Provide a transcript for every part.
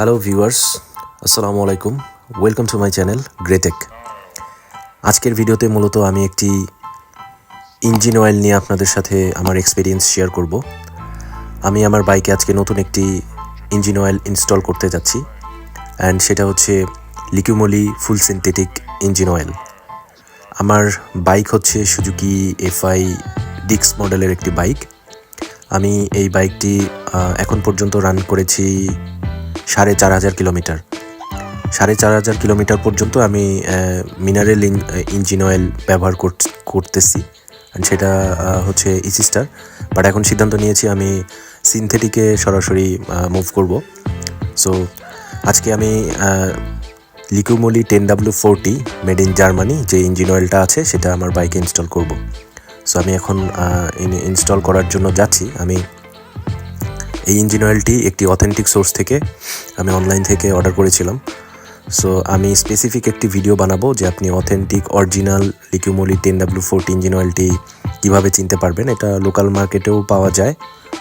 Hello viewers, আসসালামু আলাইকুম। Welcome to my channel Gretech. আজকের ভিডিওতে মূলত আমি একটি ইঞ্জিন অয়েল নিয়ে আপনাদের সাথে আমার এক্সপিরিয়েন্স শেয়ার করব। আমি আমার বাইকে আজকে নতুন একটি ইঞ্জিন অয়েল ইনস্টল করতে যাচ্ছি, অ্যান্ড সেটা হচ্ছে লিকুমোলি ফুল সিনথেটিক ইঞ্জিন অয়েল। আমার বাইক হচ্ছে সুজুকি এফআই ডিক্স মডেলের একটি বাইক। আমি এই বাইকটি এখন পর্যন্ত রান করেছি 4,500 কিলোমিটার। 4,500 কিলোমিটার পর্যন্ত আমি মিনারেল ইঞ্জিন অয়েল ব্যবহার করতেছি, সেটা হচ্ছে ইসি স্টার। বাট এখন সিদ্ধান্ত নিয়েছি আমি সিনথেটিকে সরাসরি মুভ করব। সো আজকে আমি লিকুমোলি 10W40 মেড ইন জার্মানি যে ইঞ্জিন অয়েলটা আছে সেটা আমার বাইকে ইনস্টল করব। সো আমি এখন ইনস্টল করার জন্য যাচ্ছি। আমি এই ইঞ্জিন অয়েলটি একটি অথেন্টিক সোর্স থেকে আমি অনলাইন থেকে অর্ডার করেছিলাম। সো আমি স্পেসিফিক একটি ভিডিও বানাবো যে আপনি অথেন্টিক অরিজিনাল লিকুমোলি 10W40 ইঞ্জিন অয়েলটি কীভাবে চিনতে পারবেন। এটা লোকাল মার্কেটেও পাওয়া যায়,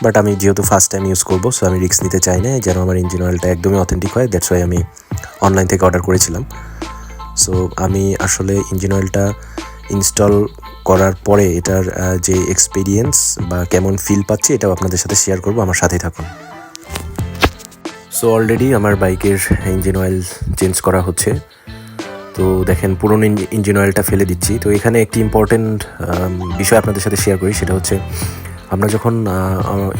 বাট আমি যেহেতু ফার্স্ট টাইম ইউজ করবো, সো আমি রিস্ক নিতে চাই না যেন আমার ইঞ্জিন অয়েলটা একদমই অথেন্টিক হয়। দ্যাটস ওয়াই আমি অনলাইন থেকে অর্ডার করেছিলাম। সো আমি আসলে ইঞ্জিন অয়েলটা ইনস্টল করার পরে এটার যে এক্সপিরিয়েন্স বা কেমন ফিল পাচ্ছি এটাও আপনাদের সাথে শেয়ার করবো, আমার সাথেই থাকুন। সো অলরেডি আমার বাইকের ইঞ্জিন অয়েল চেঞ্জ করা হচ্ছে। তো দেখেন পুরনো ইঞ্জিন অয়েলটা ফেলে দিচ্ছি। তো এখানে একটি ইম্পর্টেন্ট বিষয় আপনাদের সাথে শেয়ার করি, সেটা হচ্ছে আমরা যখন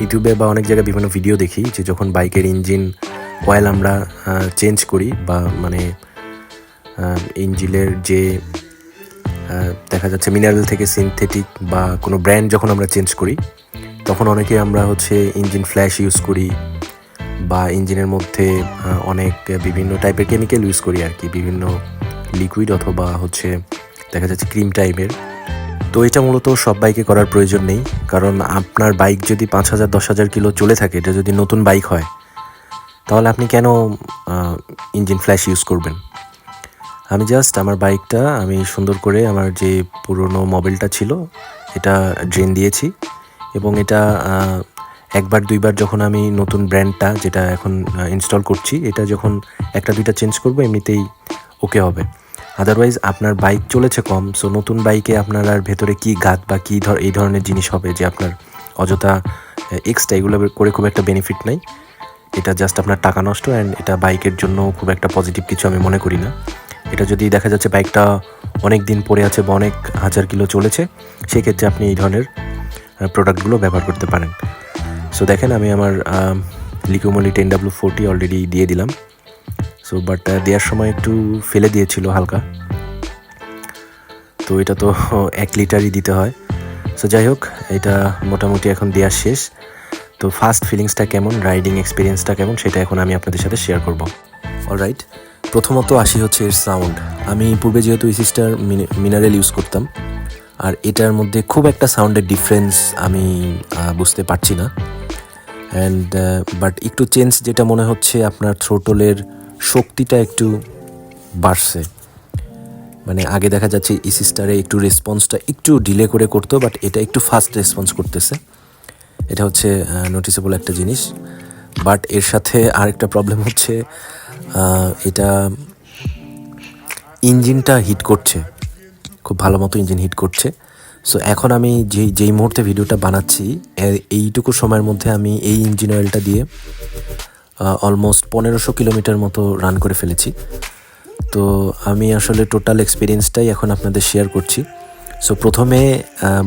ইউটিউবে বা অনেক জায়গায় বিভিন্ন ভিডিও দেখি যে যখন বাইকের ইঞ্জিন অয়েল আমরা চেঞ্জ করি বা মানে ইঞ্জিনের যে দেখা যাচ্ছে মিনারেল থেকে সিনথেটিক বা কোনো ব্র্যান্ড যখন আমরা চেঞ্জ করি, তখন অনেকে আমরা হচ্ছে ইঞ্জিন ফ্ল্যাশ ইউজ করি বা ইঞ্জিনের মধ্যে অনেক বিভিন্ন টাইপের কেমিক্যাল ইউজ করি আর কি, বিভিন্ন লিকুইড অথবা হচ্ছে দেখা যাচ্ছে ক্রিম টাইপের। তো এটা মূলত সব বাইকে করার প্রয়োজন নেই, কারণ আপনার বাইক যদি 5,000 10,000 কিলো চলে থাকে, এটা যদি নতুন বাইক হয়, তাহলে আপনি কেন ইঞ্জিন ফ্ল্যাশ ইউজ করবেন? আমি জাস্ট আমার বাইকটা আমি সুন্দর করে আমার যে পুরনো মোবিলটা ছিল এটা ড্রেন দিয়েছি, এবং এটা একবার দুইবার যখন আমি নতুন ব্র্যান্ডটা যেটা এখন ইনস্টল করছি এটা যখন একটা দুইটা চেঞ্জ করবো এমনিতেই ওকে হবে। আদারওয়াইজ আপনার বাইক চলেছে কম, সো নতুন বাইকে আপনার আর ভেতরে কী গাত বা কী এই ধরনের জিনিস হবে যে আপনার অযথা এক্সট্রা এগুলো করে খুব একটা বেনিফিট নাই। এটা জাস্ট আপনার টাকা নষ্ট, অ্যান্ড এটা বাইকের জন্য খুব একটা পজিটিভ কিছু আমি মনে করি না। এটা যদি দেখা যাচ্ছে বাইকটা অনেক দিন পরে আছে বা অনেক হাজার কিলো চলেছে, সেক্ষেত্রে আপনি এই ধরনের প্রোডাক্টগুলো ব্যবহার করতে পারেন। সো দেখেন আমি আমার লিকুমোলি 10W40 অলরেডি দিয়ে দিলাম। সো বাট দেওয়ার সময় একটু ফেলে দিয়েছিল হালকা, তো এটা তো 1 লিটারই দিতে হয়। সো যাই হোক, এটা মোটামুটি এখন দেওয়া শেষ। তো ফার্স্ট ফিলিংসটা কেমন, রাইডিং এক্সপিরিয়েন্সটা কেমন, সেটা এখন আমি আপনাদের সাথে শেয়ার করব। অলরাইট, প্রথমত আসি হচ্ছে এর সাউন্ড। আমি পূর্বে যেহেতু ইসি স্টার মিনারেল ইউজ করতাম, আর এটার মধ্যে খুব একটা সাউন্ডের ডিফারেন্স আমি বুঝতে পারছি না। অ্যান্ড বাট একটু চেঞ্জ যেটা মনে হচ্ছে, আপনার থ্রোটলের শক্তিটা একটু বাড়ছে। মানে আগে দেখা যাচ্ছে ইসি স্টারে একটু রেসপন্সটা একটু ডিলে করে করতো, বাট এটা একটু ফাস্ট রেসপন্স করতেছে। এটা হচ্ছে নোটিসেবল একটা জিনিস। বাট এর সাথে আরেকটা প্রবলেম হচ্ছে এটা ইঞ্জিনটা হিট করছে, খুব ভালো মতো ইঞ্জিন হিট করছে। সো এখন আমি যেই মুহূর্তে ভিডিওটা বানাচ্ছি এইটুকু সময়ের মধ্যে আমি এই ইঞ্জিন অয়েলটা দিয়ে অলমোস্ট 1500 কিলোমিটার মতো রান করে ফেলেছি। তো আমি আসলে টোটাল এক্সপিরিয়েন্সটাই এখন আপনাদের শেয়ার করছি। সো প্রথমে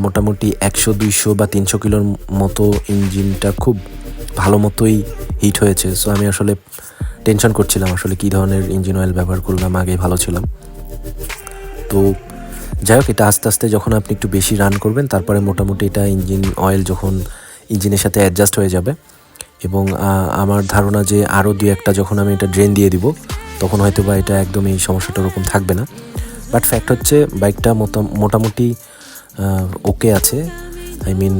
মোটামুটি 100 200 বা 300 কিলোর মতো ইঞ্জিনটা খুব ভালো মতোই হিট হয়েছে। সো আমি আসলে টেনশন করছিলাম আসলে কী ধরনের ইঞ্জিন অয়েল ব্যবহার করলাম, আগে ভালো ছিলাম। তো যাই হোক, এটা আস্তে আস্তে যখন আপনি একটু বেশি রান করবেন, তারপরে মোটামুটি এটা ইঞ্জিন অয়েল যখন ইঞ্জিনের সাথে অ্যাডজাস্ট হয়ে যাবে, এবং আমার ধারণা যে আরও 2-1টা যখন আমি এটা ড্রেন দিয়ে দিব, তখন হয়তো বা এটা একদমই সমস্যাটা ওরকম থাকবে না। বাট ফ্যাক্ট হচ্ছে বাইকটা মোটামুটি ওকে আছে। আই মিন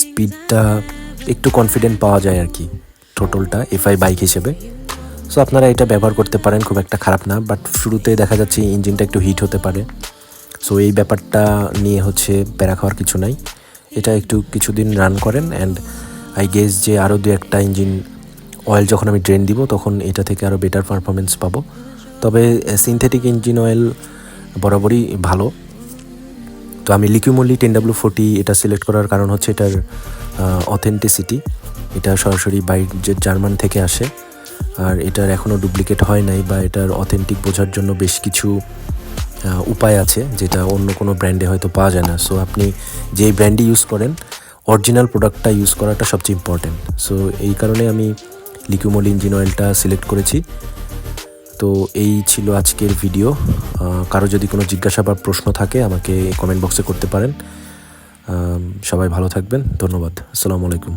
স্পিডটা একটু কনফিডেন্ট পাওয়া যায় আর কি, টোটালটা এফআই বাইক হিসেবে। সো আপনারা এটা ব্যবহার করতে পারেন, খুব একটা খারাপ না। বাট শুরুতে দেখা যাচ্ছে ইঞ্জিনটা একটু হিট হতে পারে। সো এই ব্যাপারটা নিয়ে হচ্ছে প্যারা খাওয়ার কিছু নাই। এটা একটু কিছুদিন রান করেন, অ্যান্ড আই গেস যে আরও 2-1টা ইঞ্জিন অয়েল যখন আমি ড্রেন দিব তখন এটা থেকে আরও বেটার পারফরমেন্স পাবো। তবে সিনথেটিক ইঞ্জিন অয়েল বরাবরই ভালো। তো আমি লিকুইমোলি 10W40 এটা সিলেক্ট করার কারণ হচ্ছে এটার অথেন্টিসিটি। এটা সরাসরি বাইরের জার্মান থেকে আসে, আর এটার এখনও ডুপ্লিকেট হয় নাই, বা এটার অথেন্টিক বোঝার জন্য বেশ কিছু উপায় আছে যেটা অন্য কোনো ব্র্যান্ডে হয়তো পাওয়া যায় না। সো আপনি যেই ব্র্যান্ডই ইউজ করেন অরিজিনাল প্রোডাক্টটা ইউজ করাটা সবচেয়ে ইম্পর্টেন্ট। সো এই কারণে আমি লিকুইমোলি ইঞ্জিন অয়েলটা সিলেক্ট করেছি। তো এই ছিল আজকের ভিডিও। কারো যদি কোনো জিজ্ঞাসা বা প্রশ্ন থাকে আমাকে কমেন্ট বক্সে করতে পারেন। সবাই ভালো থাকবেন, ধন্যবাদ, আসসালামু আলাইকুম।